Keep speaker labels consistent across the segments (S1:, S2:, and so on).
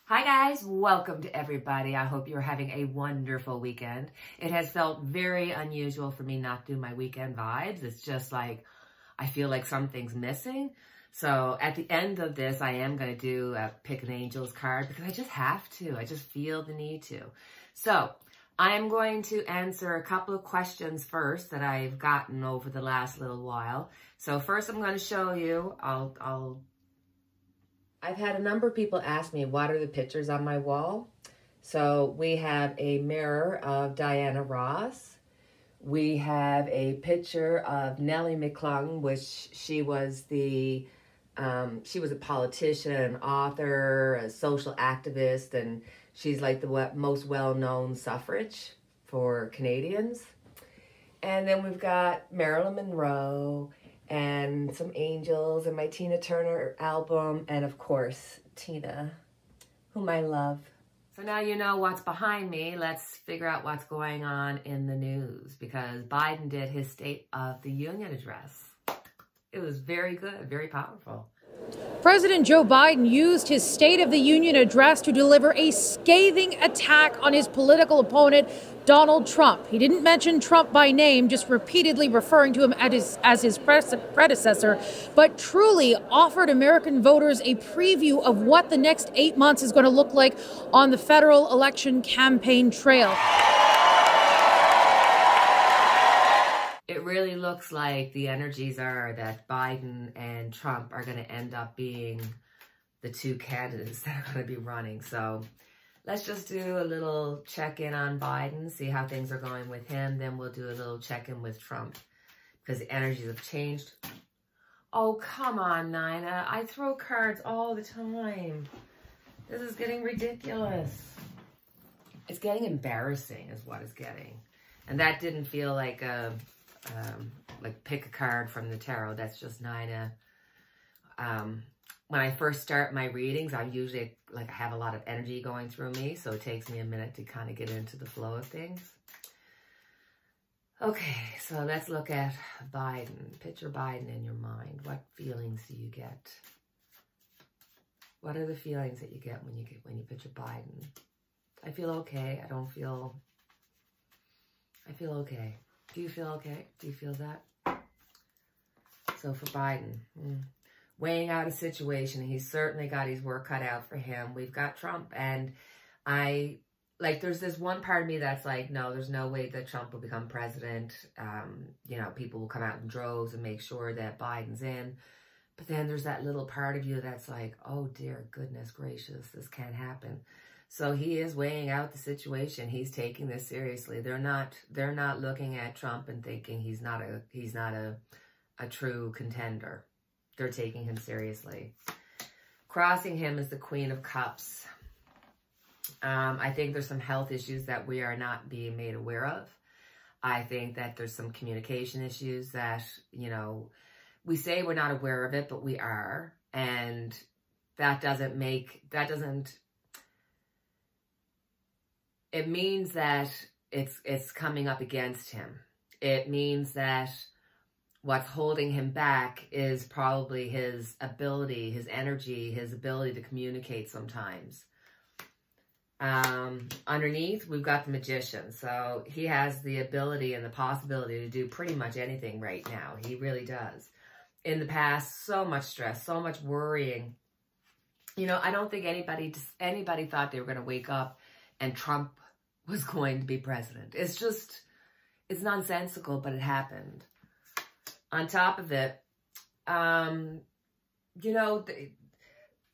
S1: Hi guys, welcome to everybody. I hope you're having a wonderful weekend. It has felt very unusual for me not to do my weekend vibes. It's just like, I feel like something's missing. So at the end of this, I am going to do a pick an angel's card because I just have to. I just feel the need to. So I'm going to answer a couple of questions first that I've gotten over the last little while. So first I'm going to show you, I've had a number of people ask me, what are the pictures on my wall? So we have a mirror of Diana Ross. We have a picture of Nellie McClung, which she was a politician, an author, a social activist, and she's like the most well-known suffrage for Canadians. And then we've got Marilyn Monroe, and some angels, and my Tina Turner album, and of course, Tina, whom I love. So now you know what's behind me. Let's figure out what's going on in the news, because Biden did his State of the Union address. It was very good, very powerful.
S2: President Joe Biden used his State of the Union address to deliver a scathing attack on his political opponent, Donald Trump. He didn't mention Trump by name, just repeatedly referring to him as his predecessor, but truly offered American voters a preview of what the next 8 months is going to look like on the federal election campaign trail.
S1: It really looks like the energies are that Biden and Trump are going to end up being the two candidates that are going to be running. So let's just do a little check-in on Biden, see how things are going with him. Then we'll do a little check-in with Trump because the energies have changed. Oh, come on, Nina. I throw cards all the time. This is getting ridiculous. It's getting embarrassing is what it's getting. And that didn't feel like a... like pick a card from the tarot. That's just Nina. When I first start my readings, I usually I have a lot of energy going through me, so it takes me a minute to kind of get into the flow of things. Okay, so let's look at Biden. Picture Biden in your mind. What feelings do you get? What are the feelings that you get when you picture Biden? I feel okay. I feel okay. Do you feel okay? Do you feel that? So for Biden, weighing out a situation, he's certainly got his work cut out for him. We've got Trump, and there's this one part of me that's like, no, there's no way that Trump will become president. People will come out in droves and make sure that Biden's in. But then there's that little part of you that's like, oh dear goodness gracious, this can't happen. So he is weighing out the situation. He's taking this seriously. They're not looking at Trump and thinking he's not a true contender. They're taking him seriously. Crossing him is the Queen of Cups. I think there's some health issues that we are not being made aware of. I think that there's some communication issues that, we say we're not aware of it, but we are. And it means that it's coming up against him. It means that what's holding him back is probably his ability, his energy, his ability to communicate sometimes. Underneath, we've got the Magician. So he has the ability and the possibility to do pretty much anything right now. He really does. In the past, so much stress, so much worrying. I don't think anybody thought they were going to wake up and Trump was going to be president. It's nonsensical, but it happened. On top of it,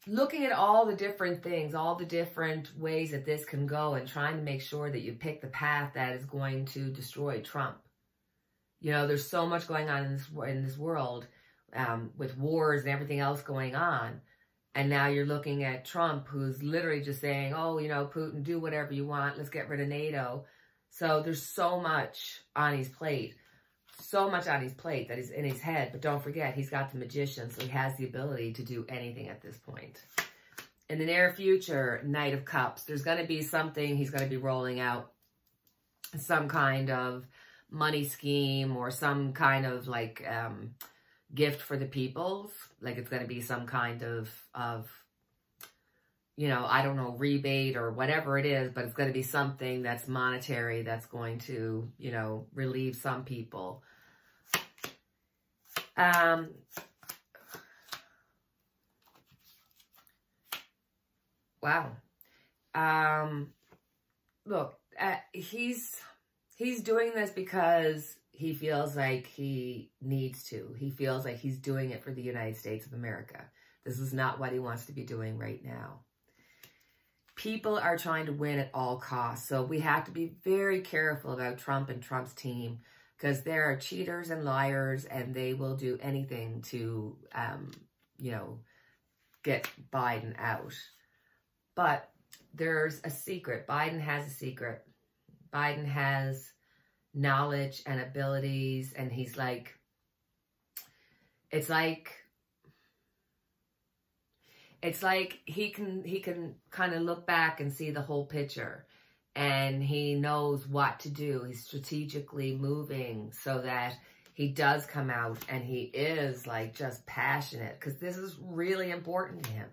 S1: looking at all the different things, all the different ways that this can go and trying to make sure that you pick the path that is going to destroy Trump. There's so much going on in this world with wars and everything else going on. And now you're looking at Trump, who's literally just saying, oh, Putin, do whatever you want. Let's get rid of NATO. So there's so much on his plate. So much on his plate that is in his head. But don't forget, he's got the Magician, so he has the ability to do anything at this point. In the near future, Knight of Cups, there's going to be something he's going to be rolling out. Some kind of money scheme or some kind of gift for the peoples. Like it's going to be some kind of you know, I don't know, rebate or whatever it is, but it's going to be something that's monetary that's going to, you know, relieve some people. Wow. Look, he's doing this because he feels like he needs to. He feels like he's doing it for the United States of America. This is not what he wants to be doing right now. People are trying to win at all costs. So we have to be very careful about Trump and Trump's team, because there are cheaters and liars, and they will do anything to, you know, get Biden out. But there's a secret. Biden has a secret. Biden has knowledge and abilities, and he's like, it's like he can kind of look back and see the whole picture, and he knows what to do. He's strategically moving so that he does come out, and he is like just passionate, because this is really important to him.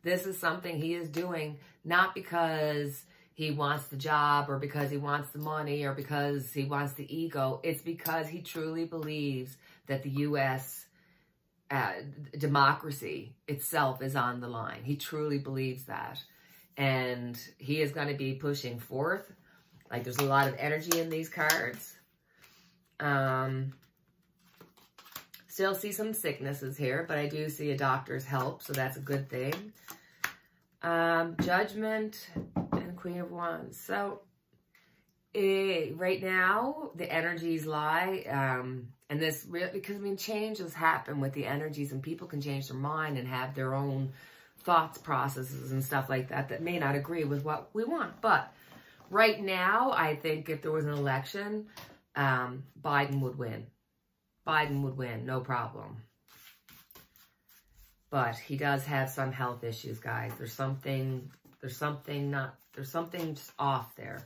S1: This is something he is doing not because he wants the job or because he wants the money or because he wants the ego. It's because he truly believes that the U.S. Democracy itself is on the line. He truly believes that. And he is going to be pushing forth. Like, there's a lot of energy in these cards. Still see some sicknesses here, but I do see a doctor's help, so that's a good thing. Judgment and Queen of Wands. So right now the energies lie, and this really, because I mean, changes happen with the energies, and people can change their mind and have their own thoughts, processes, and stuff like that that may not agree with what we want. But right now, I think if there was an election, Biden would win. Biden would win, no problem. But he does have some health issues, guys. There's something just off there.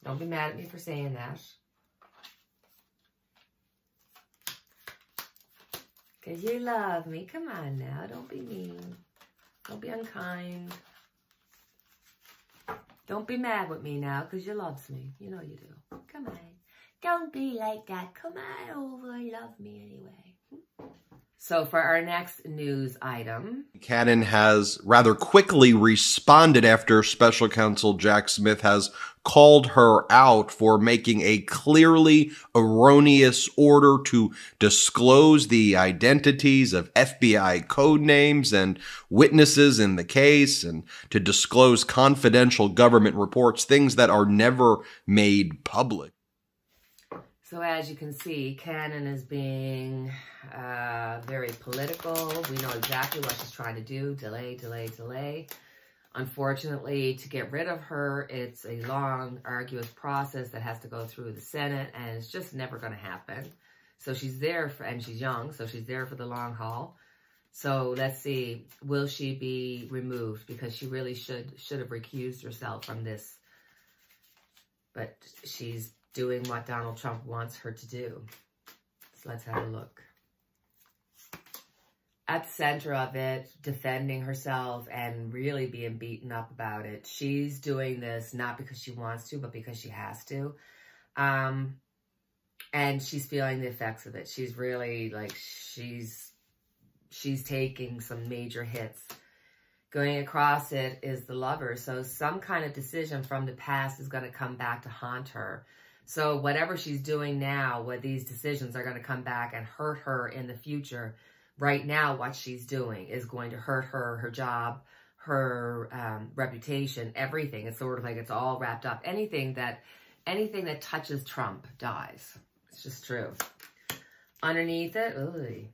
S1: Don't be mad at me for saying that. Because you love me. Come on now. Don't be mean. Don't be unkind. Don't be mad with me now, because you loves me. You know you do. Come on. Don't be like that. Come on over. Love me anyway. So for our next news item,
S3: Cannon has rather quickly responded after Special Counsel Jack Smith has called her out for making a clearly erroneous order to disclose the identities of FBI code names and witnesses in the case, and to disclose confidential government reports, things that are never made public.
S1: So as you can see, Cannon is being very political. We know exactly what she's trying to do. Delay, delay, delay. Unfortunately, to get rid of her, it's a long, arduous process that has to go through the Senate, and it's just never going to happen. So she's there, and she's young, so she's there for the long haul. So let's see, will she be removed? Because she really should have recused herself from this. But she's doing what Donald Trump wants her to do. So let's have a look. At the center of it, defending herself and really being beaten up about it. She's doing this not because she wants to, but because she has to. And she's feeling the effects of it. She's really, like, she's taking some major hits. Going across it is the Lover. So some kind of decision from the past is going to come back to haunt her. So whatever she's doing now, what these decisions are going to come back and hurt her in the future. Right now, what she's doing is going to hurt her, her job, her reputation, everything. It's sort of like it's all wrapped up. Anything that touches Trump dies. It's just true. Underneath it, ooh,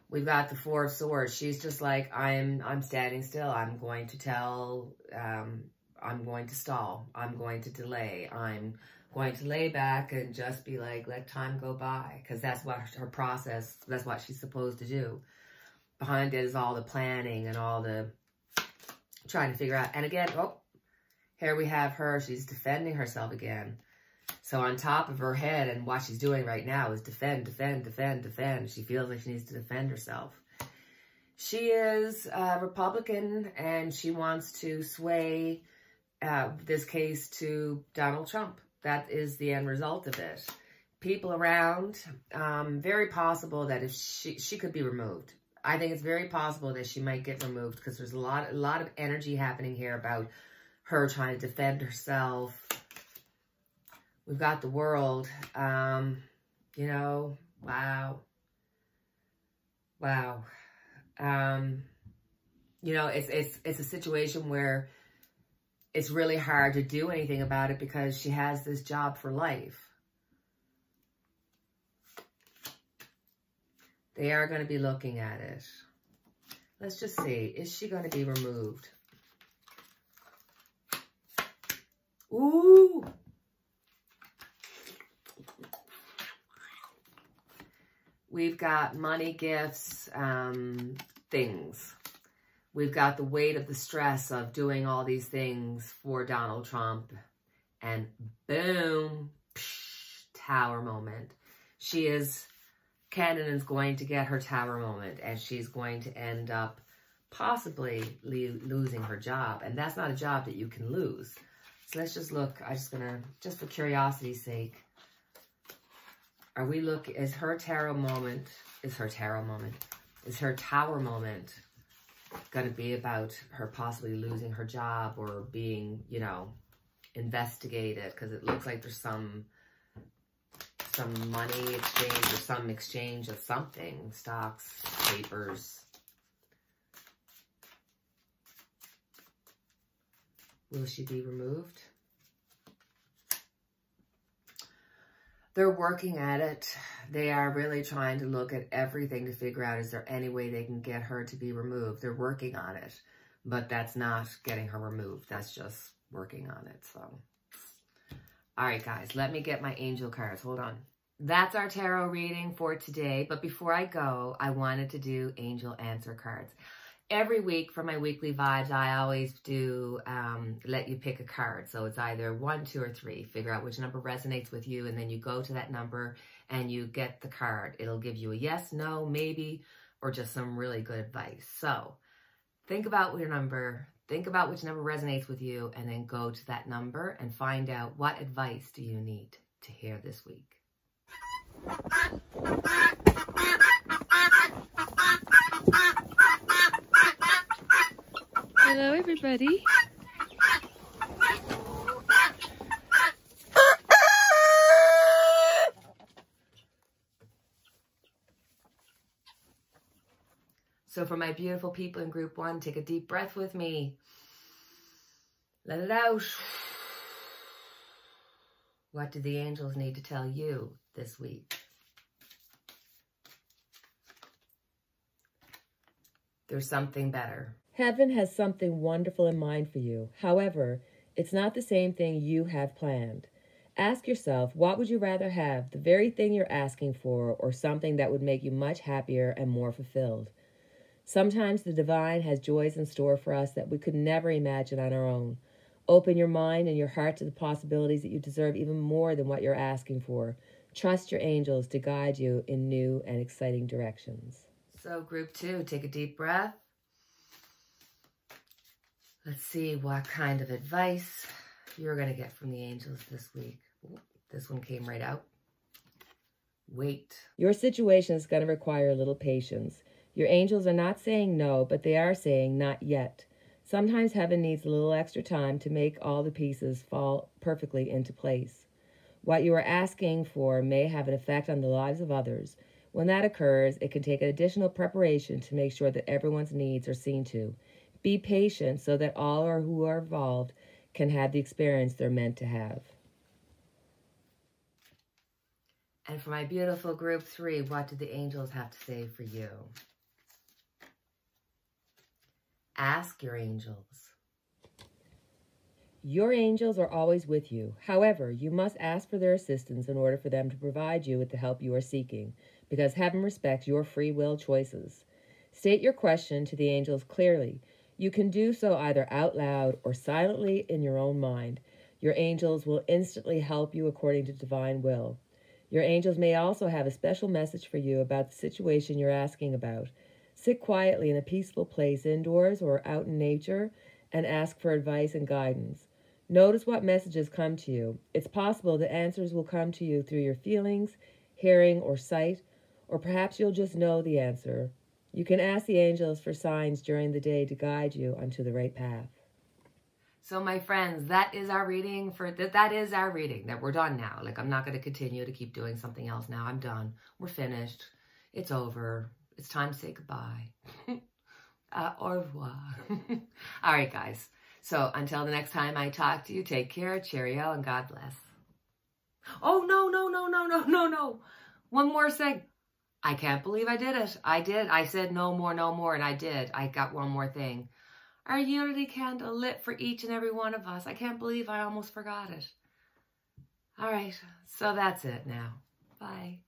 S1: we've got the Four of Swords. She's just like, I'm standing still. I'm going to tell, I'm going to stall. I'm going to delay. I'm going to lay back and just be like, let time go by. Because that's what her process, that's what she's supposed to do. Behind it is all the planning and all the trying to figure out. And again, oh, here we have her. She's defending herself again. So on top of her head, and what she's doing right now is defend, defend, defend, defend. She feels like she needs to defend herself. She is a Republican, and she wants to sway this case to Donald Trump. That is the end result of it. People around, very possible that if she could be removed. I think it's very possible that she might get removed because there's a lot of energy happening here about her trying to defend herself. We've got the world, you know, wow. You know, it's a situation where it's really hard to do anything about it because she has this job for life. They are going to be looking at it. Let's just see. Is she going to be removed? Ooh. We've got money, gifts, things. We've got the weight of the stress of doing all these things for Donald Trump. And boom, psh, tower moment. Canaan's going to get her tower moment, and she's going to end up possibly losing her job. And that's not a job that you can lose. So let's just look. I'm just going to, just for curiosity's sake, is her tower moment going to be about her possibly losing her job or being, you know, investigated? Because it looks like there's some money exchange or some exchange of something, stocks, papers. Will she be removed? They're working at it. They are really trying to look at everything to figure out, is there any way they can get her to be removed? They're working on it, but that's not getting her removed. That's just working on it. So, all right, guys, let me get my angel cards. Hold on. That's our tarot reading for today. But before I go, I wanted to do angel answer cards. Every week for my weekly vibes, I always do let you pick a card. So it's either 1, 2, or 3. Figure out which number resonates with you, and then you go to that number and you get the card. It'll give you a yes, no, maybe, or just some really good advice. So think about your number. Think about which number resonates with you, and then go to that number and find out what advice do you need to hear this week.
S4: Hello, everybody.
S1: So for my beautiful people in group 1, take a deep breath with me. Let it out. What do the angels need to tell you this week? There's something better.
S5: Heaven has something wonderful in mind for you. However, it's not the same thing you have planned. Ask yourself, what would you rather have, the very thing you're asking for, or something that would make you much happier and more fulfilled? Sometimes the divine has joys in store for us that we could never imagine on our own. Open your mind and your heart to the possibilities that you deserve even more than what you're asking for. Trust your angels to guide you in new and exciting directions.
S1: So group 2, take a deep breath. Let's see what kind of advice you're going to get from the angels this week. Ooh, this one came right out. Wait.
S5: Your situation is going to require a little patience. Your angels are not saying no, but they are saying not yet. Sometimes heaven needs a little extra time to make all the pieces fall perfectly into place. What you are asking for may have an effect on the lives of others. When that occurs, it can take an additional preparation to make sure that everyone's needs are seen to. Be patient so that all who are involved can have the experience they're meant to have.
S1: And for my beautiful group 3, what do the angels have to say for you? Ask your angels.
S5: Your angels are always with you. However, you must ask for their assistance in order for them to provide you with the help you are seeking, because heaven respects your free will choices. State your question to the angels clearly. You can do so either out loud or silently in your own mind. Your angels will instantly help you according to divine will. Your angels may also have a special message for you about the situation you're asking about. Sit quietly in a peaceful place indoors or out in nature and ask for advice and guidance. Notice what messages come to you. It's possible the answers will come to you through your feelings, hearing, or sight, or perhaps you'll just know the answer. You can ask the angels for signs during the day to guide you onto the right path.
S1: So my friends, that is our reading that we're done now. Like, I'm not going to continue to keep doing something else now. I'm done. We're finished. It's over. It's time to say goodbye. Au revoir. All right, guys. So until the next time I talk to you, take care, cheerio, and God bless. Oh, no. One more thing. I can't believe I did it. I did. I said no more, and I did. I got one more thing. Our unity candle lit for each and every one of us. I can't believe I almost forgot it. All right, so that's it now. Bye.